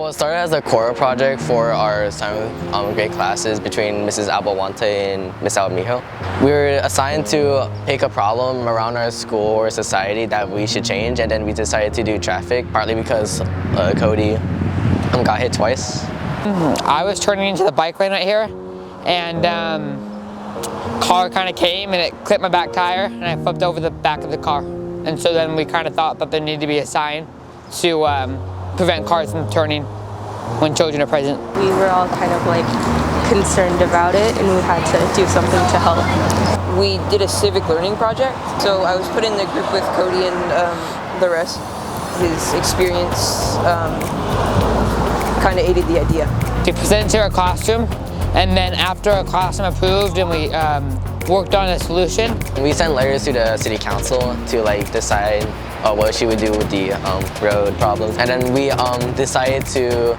Well, it started as a core project for our 7th grade classes between Mrs. Alvahuante and Miss Armijo. We were assigned to pick a problem around our school or society that we should change, and then we decided to do traffic, partly because CODY got hit twice. I was turning into the bike lane right here, and car kind of came and it clipped my back tire, and I flipped over the back of the car. And so then we kind of thought that there needed to be a sign to prevent cars from turning when children are present. We were all kind of like concerned about it, and we had to do something to help. We did a civic learning project, so I was put in the group with CODY and the rest. His experience kind of aided the idea. We presented to our classroom, and then after our classroom approved and we worked on a solution. We sent letters to the city council to decide what she would do with the road problems, and then we decided to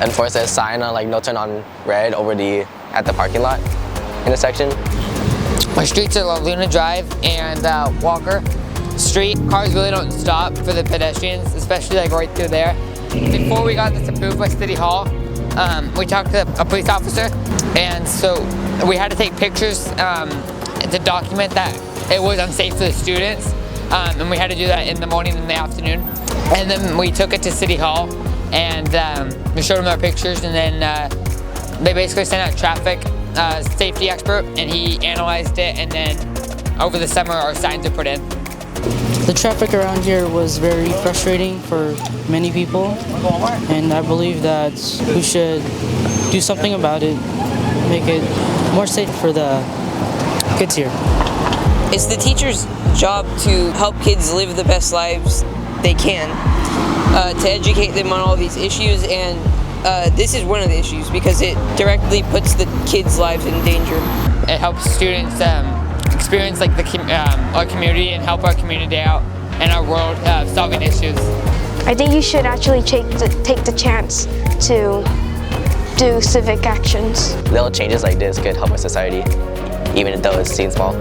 enforce a sign on no turn on red over at the parking lot intersection. My streets are Luna Drive and Walker Street. Cars really don't stop for the pedestrians, especially right through there. Before we got this approved by City Hall, we talked to a police officer, and so we had to take pictures to document that it was unsafe for the students, and we had to do that in the morning and the afternoon. And then we took it to City Hall, and we showed them our pictures, and then they basically sent out a traffic safety expert, and he analyzed it, and then over the summer our signs were put in. The traffic around here was very frustrating for many people, and I believe that we should do something about it, make it more safe for the kids here. It's the teacher's job to help kids live the best lives they can, to educate them on all these issues, and this is one of the issues because it directly puts the kids' lives in danger. It helps students experience our community and help our community out and our world solving issues. I think you should actually take the chance to do civic actions. Little changes like this could help our society, even though it seems small.